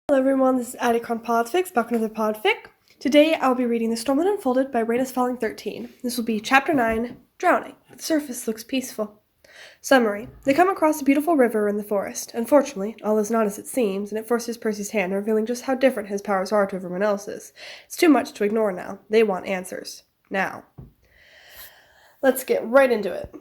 Hello everyone, this is Attic on Podfic, back with another podfic. Today I'll be reading The Storm That Unfolded by Rain is Falling 13. This will be Chapter 9, Drowning. The surface looks peaceful. Summary. They come across a beautiful river in the forest. Unfortunately, all is not as it seems, and it forces Percy's hand, revealing just how different his powers are to everyone else's. It's too much to ignore now. They want answers. Now. Let's get right into it.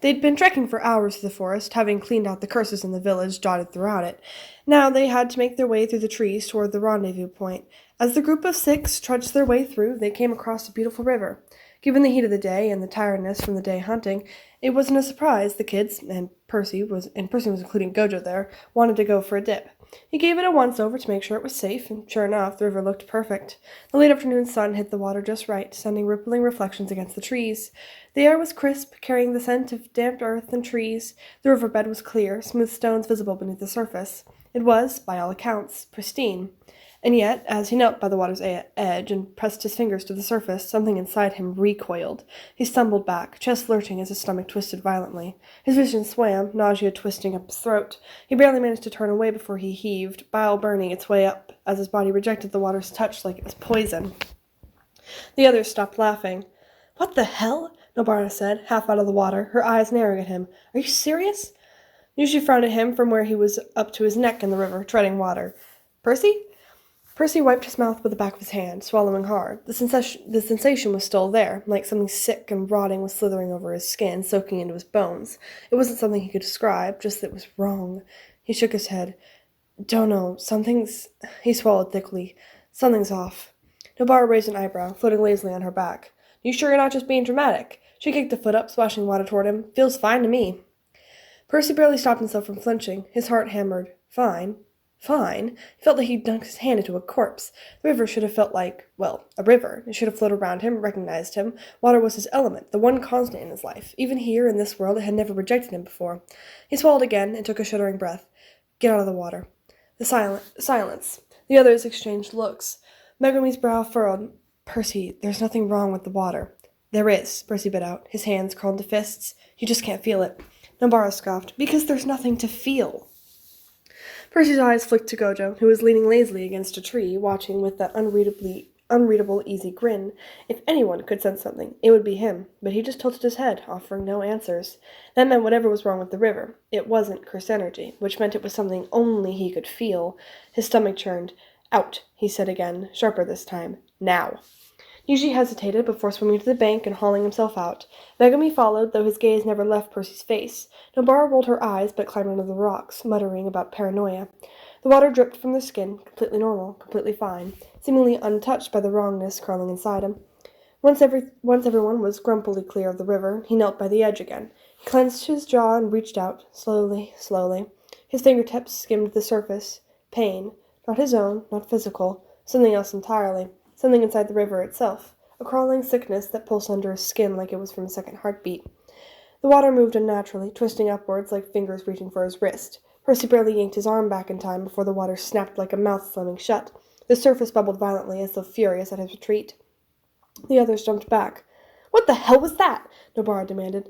They'd been trekking for hours through the forest, having cleaned out the curses in the village dotted throughout it. Now they had to make their way through the trees toward the rendezvous point. As the group of 6 trudged their way through, they came across a beautiful river. Given the heat of the day and the tiredness from the day hunting, it wasn't a surprise the kids, and Percy was including Gojo there, wanted to go for a dip. He gave it a once-over to make sure it was safe, and sure enough, the river looked perfect. The late afternoon sun hit the water just right, sending rippling reflections against the trees. The air was crisp, carrying the scent of damp earth and trees. The riverbed was clear, smooth stones visible beneath the surface. It was, by all accounts, pristine. And yet, as he knelt by the water's edge and pressed his fingers to the surface, something inside him recoiled. He stumbled back, chest lurching as his stomach twisted violently. His vision swam, nausea twisting up his throat. He barely managed to turn away before he heaved, bile burning its way up as his body rejected the water's touch like it was poison. The others stopped laughing. "What the hell?" Nobara said, half out of the water, her eyes narrowing at him. "Are you serious?" Yuji frowned at him from where he was up to his neck in the river, treading water. "Percy?" Percy wiped his mouth with the back of his hand, swallowing hard. The sensation was still there, like something sick and rotting was slithering over his skin, soaking into his bones. It wasn't something he could describe, just that it was wrong. He shook his head. "Don't know. He swallowed thickly. "Something's off." Nobara raised an eyebrow, floating lazily on her back. "You sure you're not just being dramatic?" She kicked a foot up, splashing water toward him. "Feels fine to me." Percy barely stopped himself from flinching. His heart hammered. Fine. Fine? He felt like he'd dunked his hand into a corpse. The river should have felt like, well, a river. It should have floated around him, recognized him. Water was his element, the one constant in his life. Even here, in this world, it had never rejected him before. He swallowed again and took a shuddering breath. "Get out of the water." Silence. The others exchanged looks. Megumi's brow furrowed. "Percy, there's nothing wrong with the water." "There is," Percy bit out, his hands curled into fists. "You just can't feel it." Nobara scoffed. "Because there's nothing to feel." Percy's eyes flicked to Gojo, who was leaning lazily against a tree, watching with that unreadable, easy grin. If anyone could sense something, it would be him, but he just tilted his head, offering no answers. That meant whatever was wrong with the river. It wasn't cursed energy, which meant it was something only he could feel. His stomach churned. "Out," he said again, sharper this time. "Now." Yuji hesitated before swimming to the bank and hauling himself out. Megumi followed, though his gaze never left Percy's face. Nobara rolled her eyes, but climbed under the rocks, muttering about paranoia. The water dripped from their skin, completely normal, completely fine, seemingly untouched by the wrongness crawling inside him. Once everyone was grumpily clear of the river, he knelt by the edge again. He clenched his jaw and reached out, slowly. His fingertips skimmed the surface. Pain. Not his own, not physical. Something else entirely. Something inside the river itself. A crawling sickness that pulsed under his skin like it was from a second heartbeat. The water moved unnaturally, twisting upwards like fingers reaching for his wrist. Percy barely yanked his arm back in time before the water snapped like a mouth slamming shut. The surface bubbled violently, as though furious at his retreat. The others jumped back. "What the hell was that?" Nobara demanded.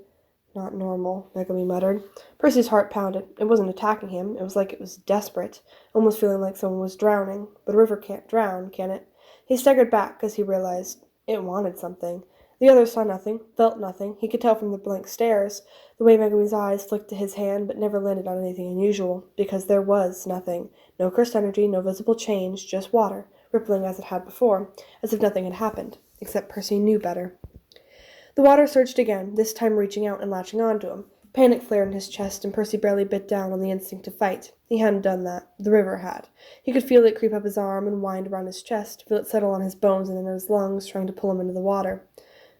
"Not normal," Megumi muttered. Percy's heart pounded. It wasn't attacking him. It was like it was desperate, almost feeling like someone was drowning. But a river can't drown, can it? He staggered back as he realized it wanted something. The others saw nothing, felt nothing. He could tell from the blank stares, the way Megumi's eyes flicked to his hand but never landed on anything unusual, because there was nothing. No cursed energy, no visible change, just water, rippling as it had before, as if nothing had happened, except Percy knew better. The water surged again, this time reaching out and latching onto him. Panic flared in his chest, and Percy barely bit down on the instinct to fight. He hadn't done that. The river had. He could feel it creep up his arm and wind around his chest, feel it settle on his bones and in his lungs, trying to pull him into the water.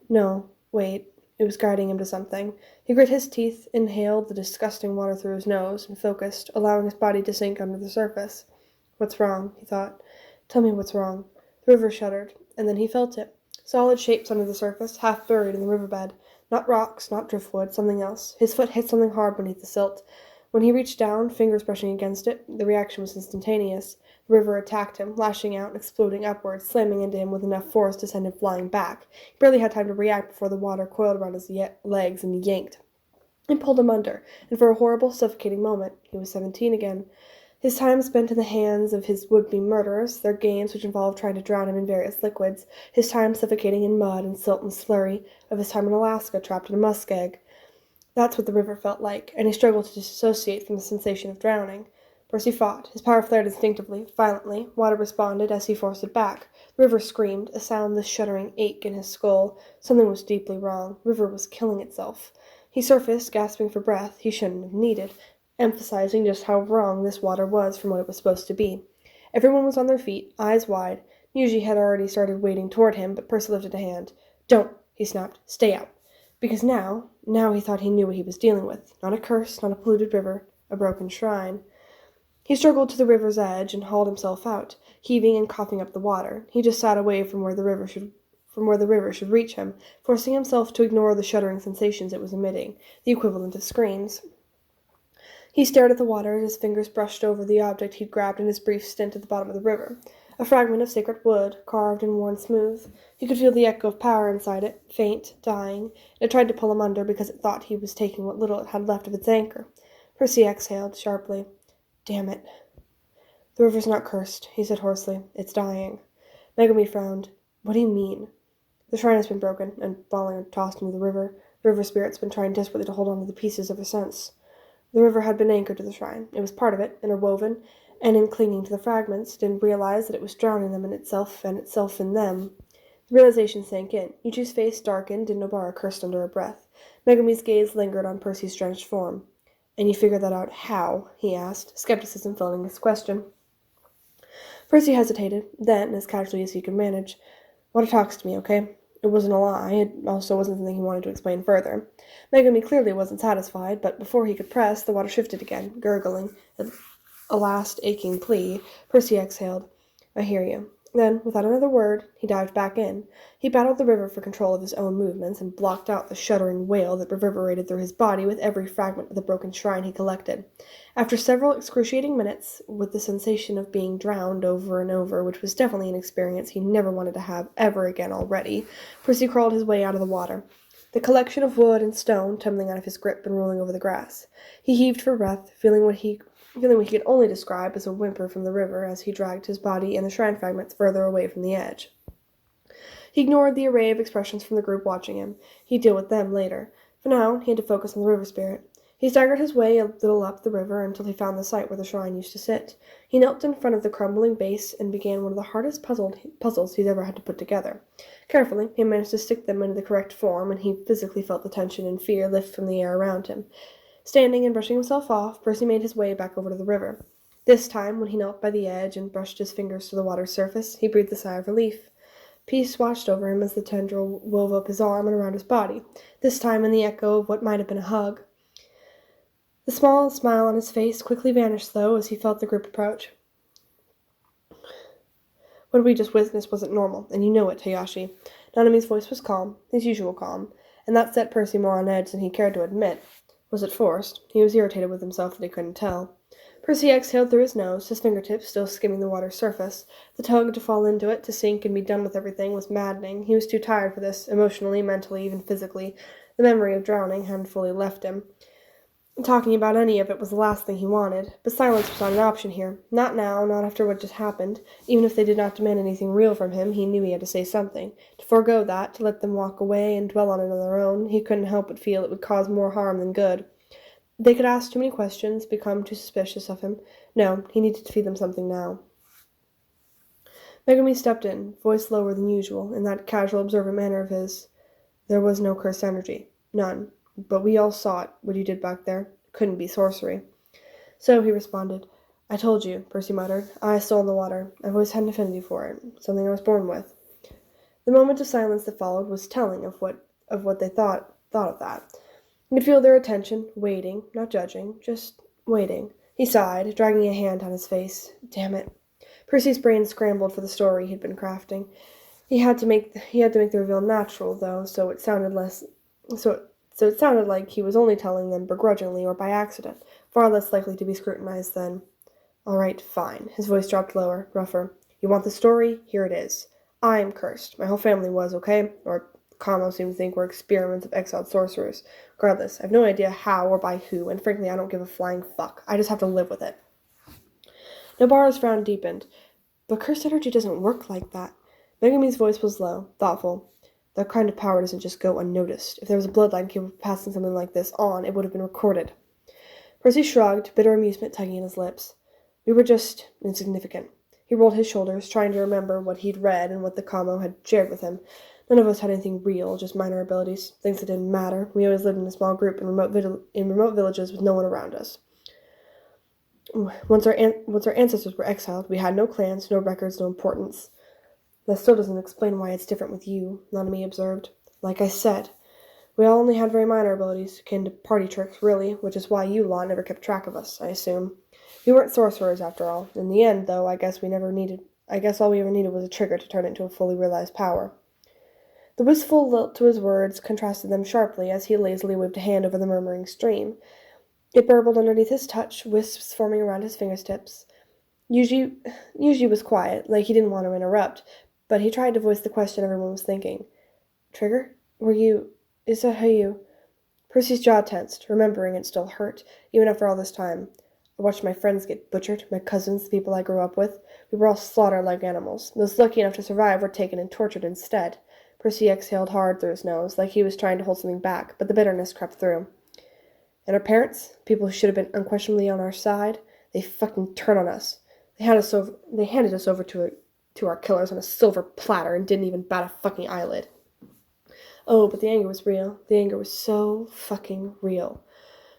No, wait. It was guiding him to something. He grit his teeth, inhaled the disgusting water through his nose, and focused, allowing his body to sink under the surface. "What's wrong?" he thought. "Tell me what's wrong." The river shuddered, and then he felt it. Solid shapes under the surface, half buried in the riverbed. Not rocks, not driftwood, something else. His foot hit something hard beneath the silt. When he reached down, fingers brushing against it, the reaction was instantaneous. The river attacked him, lashing out and exploding upwards, slamming into him with enough force to send him flying back. He barely had time to react before the water coiled around his legs and yanked. It pulled him under, and for a horrible, suffocating moment, he was 17 again. His time spent in the hands of his would-be murderers, their games which involved trying to drown him in various liquids, his time suffocating in mud and silt and slurry, of his time in Alaska trapped in a muskeg. That's what the river felt like, and he struggled to disassociate from the sensation of drowning. Percy fought. His power flared instinctively, violently. Water responded as he forced it back. The river screamed, a soundless, shuddering ache in his skull. Something was deeply wrong. The river was killing itself. He surfaced, gasping for breath he shouldn't have needed, emphasizing just how wrong this water was from what it was supposed to be. Everyone was on their feet, eyes wide. Yuji had already started wading toward him, but Percy lifted a hand. "Don't," he snapped. "Stay out." Because now he thought he knew what he was dealing with. Not a curse, not a polluted river, a broken shrine. He struggled to the river's edge and hauled himself out, heaving and coughing up the water. He just sat away from where the river should reach him, forcing himself to ignore the shuddering sensations it was emitting, the equivalent of screams. He stared at the water as his fingers brushed over the object he'd grabbed in his brief stint at the bottom of the river. A fragment of sacred wood, carved and worn smooth. He could feel the echo of power inside it, faint, dying. It tried to pull him under because it thought he was taking what little it had left of its anchor. Percy exhaled sharply. "Damn it." "The river's not cursed," he said hoarsely. "It's dying." Megumi frowned. "What do you mean?" "The shrine has been broken, and falling and tossed into the river. The river spirit's been trying desperately to hold on to the pieces ever since." The river had been anchored to the shrine. It was part of it, interwoven, and in clinging to the fragments, didn't realize that it was drowning them in itself, and itself in them. The realization sank in. Yuji's face darkened, and Nobara cursed under her breath. Megumi's gaze lingered on Percy's drenched form. "And you figured that out how?" he asked, skepticism filling his question. Percy hesitated, then, as casually as he could manage, "Water talks to me, okay? It wasn't a lie. It also wasn't something he wanted to explain further." Megumi clearly wasn't satisfied, but before he could press, the water shifted again, gurgling, a last aching plea. Percy exhaled. "I hear you." Then, without another word, he dived back in. He battled the river for control of his own movements and blocked out the shuddering wail that reverberated through his body with every fragment of the broken shrine he collected. After several excruciating minutes, with the sensation of being drowned over and over, which was definitely an experience he never wanted to have ever again already, Percy crawled his way out of the water, the collection of wood and stone tumbling out of his grip and rolling over the grass. He heaved for breath, feeling what he could only describe as a whimper from the river as he dragged his body and the shrine fragments further away from the edge. He ignored the array of expressions from the group watching him. He'd deal with them later. For now, he had to focus on the river spirit. He staggered his way a little up the river until he found the site where the shrine used to sit. He knelt in front of the crumbling base and began one of the hardest puzzles he'd ever had to put together. Carefully, he managed to stick them into the correct form, and he physically felt the tension and fear lift from the air around him. Standing and brushing himself off, Percy made his way back over to the river. This time, when he knelt by the edge and brushed his fingers to the water's surface, he breathed a sigh of relief. Peace washed over him as the tendril wove up his arm and around his body, this time in the echo of what might have been a hug. The small smile on his face quickly vanished, though, as he felt the group approach. "What we just witnessed wasn't normal, and you know it, Hayashi." Nanami's voice was calm, his usual calm, and that set Percy more on edge than he cared to admit. Was it forced? He was irritated with himself that he couldn't tell. Percy exhaled through his nose, his fingertips still skimming the water's surface. The tug to fall into it, to sink and be done with everything, was maddening. He was too tired for this, emotionally, mentally, even physically. The memory of drowning hadn't fully left him. Talking about any of it was the last thing he wanted, but silence was not an option here. Not now, not after what just happened. Even if they did not demand anything real from him, he knew he had to say something. To forego that, to let them walk away and dwell on it on their own, he couldn't help but feel it would cause more harm than good. They could ask too many questions, become too suspicious of him. No, he needed to feed them something now. Megumi stepped in, voice lower than usual, in that casual, observant manner of his. "There was no cursed energy. None. But we all saw it, what you did back there. It couldn't be sorcery." "So," he responded. "I told you," Percy muttered. "I stole the water. I've always had an affinity for it. Something I was born with." The moment of silence that followed was telling of what they thought of that. He could feel their attention, waiting, not judging, just waiting. He sighed, dragging a hand on his face. Damn it. Percy's brain scrambled for the story he'd been crafting. He had to make the reveal natural, though, so it sounded like he was only telling them begrudgingly or by accident, far less likely to be scrutinized than. "All right, fine." His voice dropped lower, rougher. "You want the story? Here it is. I am cursed. My whole family was, okay? Or Kamo seemed to think we're experiments of exiled sorcerers. Regardless, I have no idea how or by who, and frankly, I don't give a flying fuck. I just have to live with it." Nobara's frown deepened. But cursed energy doesn't work like that. Megumi's voice was low, thoughtful. That kind of power doesn't just go unnoticed. If there was a bloodline capable of passing something like this on, it would have been recorded. Percy shrugged, bitter amusement tugging at his lips. We were just insignificant. He rolled his shoulders, trying to remember what he'd read and what the Kamo had shared with him. None of us had anything real, just minor abilities, things that didn't matter. We always lived in a small group in remote villages with no one around us. Once our ancestors were exiled, we had no clans, no records, no importance. That still doesn't explain why it's different with you, Nanami observed. Like I said, we all only had very minor abilities, akin to party tricks, really, which is why you lot never kept track of us, I assume. We weren't sorcerers, after all. In the end, though, I guess all we ever needed was a trigger to turn it into a fully realized power. The wistful lilt to his words contrasted them sharply as he lazily waved a hand over the murmuring stream. It burbled underneath his touch, wisps forming around his fingertips. Yuji was quiet, like he didn't want to interrupt, but he tried to voice the question everyone was thinking. Trigger? Is that how you... Percy's jaw tensed, remembering it still hurt, even after all this time. I watched my friends get butchered, my cousins, the people I grew up with. We were all slaughtered like animals. Those lucky enough to survive were taken and tortured instead. Percy exhaled hard through his nose, like he was trying to hold something back, but the bitterness crept through. And our parents, people who should have been unquestionably on our side, they fucking turned on us. They handed us over to our killers on a silver platter and didn't even bat a fucking eyelid. Oh, but the anger was real. The anger was so fucking real.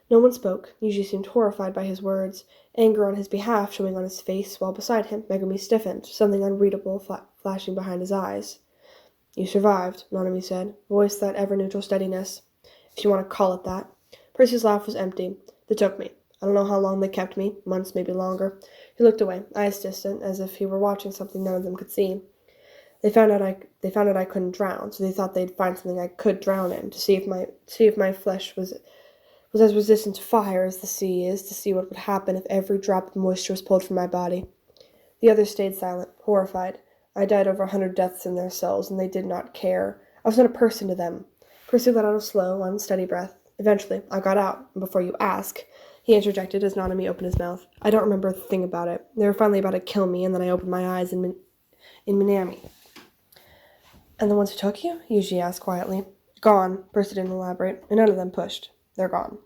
No one spoke. Yuji seemed horrified by his words, anger on his behalf showing on his face, while beside him, Megumi stiffened, something unreadable flashing behind his eyes. You survived, Nanami said, voice that ever-neutral steadiness, if you want to call it that. Percy's laugh was empty. They took me. I don't know how long they kept me, months, maybe longer. He looked away, eyes distant, as if he were watching something none of them could see. They found out I couldn't drown, so they thought they'd find something I could drown in, to see if my flesh was as resistant to fire as the sea is, to see what would happen if every drop of moisture was pulled from my body. The others stayed silent, horrified. I died over 100 deaths in their cells, and they did not care. I was not a person to them. Percy let out a slow, unsteady breath. Eventually, I got out, and before you ask, he interjected as Nanami opened his mouth. I don't remember a thing about it. They were finally about to kill me, and then I opened my eyes in Minami. And the ones who took you? Yuji asked quietly. Gone, Percy didn't elaborate, and none of them pushed. They're gone.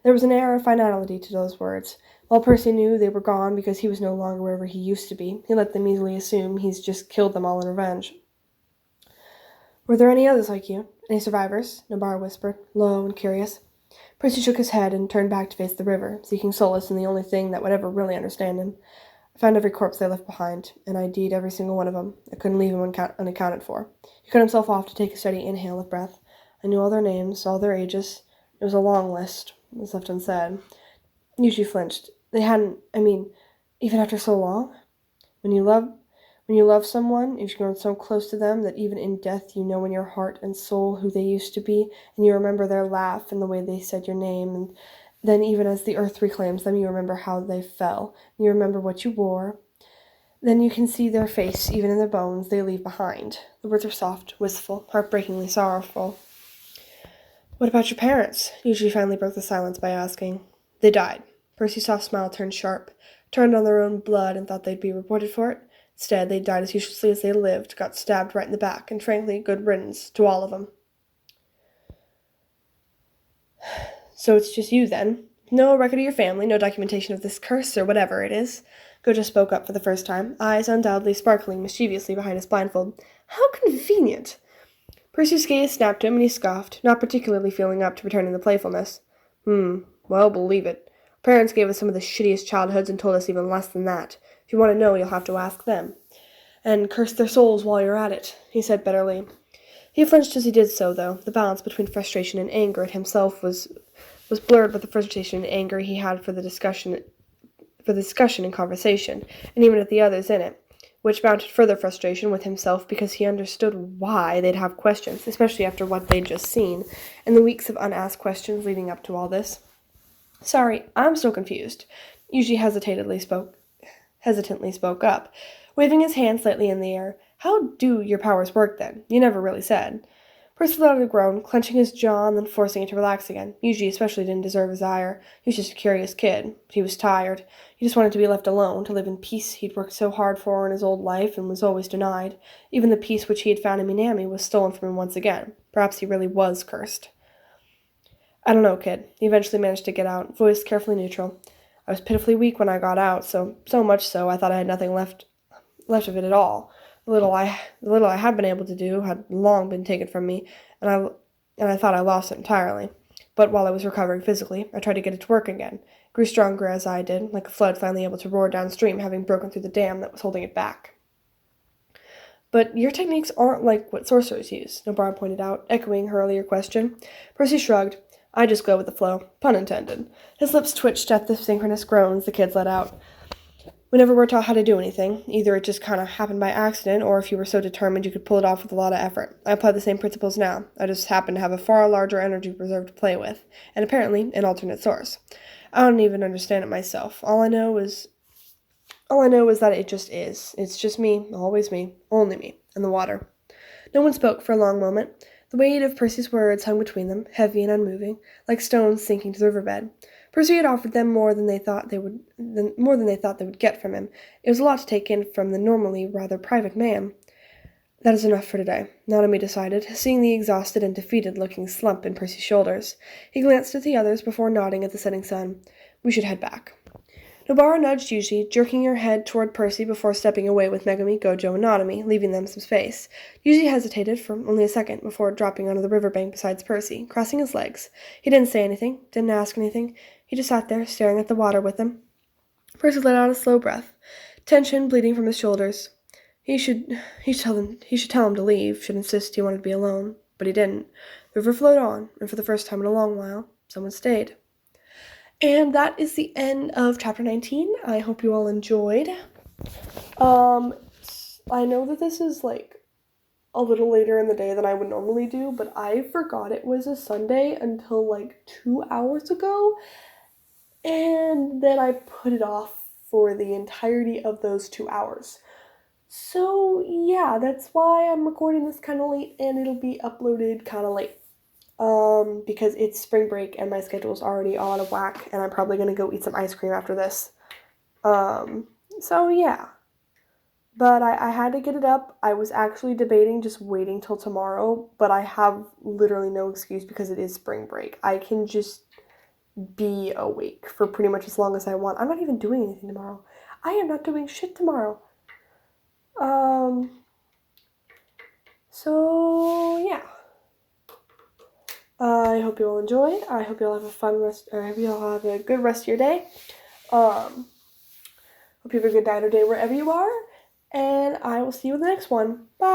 There was an air of finality to those words. While Percy knew they were gone because he was no longer wherever he used to be, he let them easily assume he's just killed them all in revenge. Were there any others like you? Any survivors? Nobara whispered, low and curious. Percy shook his head and turned back to face the river, seeking solace in the only thing that would ever really understand him. I found every corpse they left behind, and ID'd every single one of them. I couldn't leave him unaccounted for. He cut himself off to take a steady inhale of breath. I knew all their names, all their ages. It was a long list. It was left unsaid. Yuji flinched. They hadn't, even after so long? When you love someone, you've grown so close to them that even in death you know in your heart and soul who they used to be, and you remember their laugh and the way they said your name, and then even as the earth reclaims them, you remember how they fell. You remember what you wore. Then you can see their face, even in the bones they leave behind. The words were soft, wistful, heartbreakingly sorrowful. What about your parents? Yuji finally broke the silence by asking. They died. Percy's soft smile turned sharp, turned on their own blood and thought they'd be rewarded for it. Instead, they died as uselessly as they lived, got stabbed right in the back, and frankly, good riddance to all of them. So it's just you, then? No record of your family, no documentation of this curse, or whatever it is? Gojo spoke up for the first time, eyes undoubtedly sparkling mischievously behind his blindfold. How convenient! Percy's gaze snapped to him, and he scoffed, not particularly feeling up to returning the playfulness. Well, believe it. Our parents gave us some of the shittiest childhoods and told us even less than that. If you want to know, you'll have to ask them. And curse their souls while you're at it, he said bitterly. He flinched as he did so, though. The balance between frustration and anger at himself was blurred by the frustration and anger he had for the discussion and conversation, and even at the others in it, which mounted further frustration with himself because he understood why they'd have questions, especially after what they'd just seen, and the weeks of unasked questions leading up to all this. Sorry, I'm so confused. Yuji hesitantly spoke up, waving his hand slightly in the air. How do your powers work, then? You never really said. Percy let out a groan, clenching his jaw and then forcing it to relax again. Yuji especially didn't deserve his ire. He was just a curious kid. He was tired. He just wanted to be left alone, to live in peace he'd worked so hard for in his old life and was always denied. Even the peace which he had found in Minami was stolen from him once again. Perhaps he really was cursed. I don't know, kid. He eventually managed to get out, voice carefully neutral. I was pitifully weak when I got out, so much so I thought I had nothing left of it at all. The little I had been able to do had long been taken from me, and I thought I lost it entirely. But while I was recovering physically, I tried to get it to work again. It grew stronger as I did, like a flood finally able to roar downstream, having broken through the dam that was holding it back. But your techniques aren't like what sorcerers use, Nobara pointed out, echoing her earlier question. Percy shrugged. I just go with the flow. Pun intended. His lips twitched at the synchronous groans the kids let out. We never were taught how to do anything. Either it just kind of happened by accident, or if you were so determined you could pull it off with a lot of effort. I apply the same principles now. I just happen to have a far larger energy reserve to play with, and apparently an alternate source. I don't even understand it myself. All I know is that it just is. It's just me, always me, only me, and the water. No one spoke for a long moment. The weight of Percy's words hung between them, heavy and unmoving, like stones sinking to the riverbed. Percy had offered them more than they thought they would get from him. It was a lot to take in from the normally rather private man. That is enough for today, Nanami decided, seeing the exhausted and defeated-looking slump in Percy's shoulders. He glanced at the others before nodding at the setting sun. We should head back. Nobara nudged Yuji, jerking her head toward Percy before stepping away with Megumi, Gojo, and Nanami, leaving them some space. Yuji hesitated for only a second before dropping onto the riverbank beside Percy, crossing his legs. He didn't say anything, didn't ask anything. He just sat there, staring at the water with them. Percy let out a slow breath, tension bleeding from his shoulders. He should tell him to leave, should insist he wanted to be alone, but he didn't. The river flowed on, and for the first time in a long while, someone stayed. And that is the end of chapter 19. I hope you all enjoyed. I know that this is like a little later in the day than I would normally do, but I forgot it was a Sunday until like 2 hours ago. And then I put it off for the entirety of those 2 hours. So yeah, that's why I'm recording this kind of late, and it'll be uploaded kind of late. Because it's spring break and my schedule's already all out of whack, and I'm probably gonna go eat some ice cream after this. So yeah. But I had to get it up. I was actually debating just waiting till tomorrow, but I have literally no excuse because it is spring break. I can just be awake for pretty much as long as I want. I'm not even doing anything tomorrow. I am not doing shit tomorrow. So yeah. I hope you all enjoyed. I hope you all have I hope you all have a good rest of your day. Hope you have a good night or day wherever you are. And I will see you in the next one. Bye!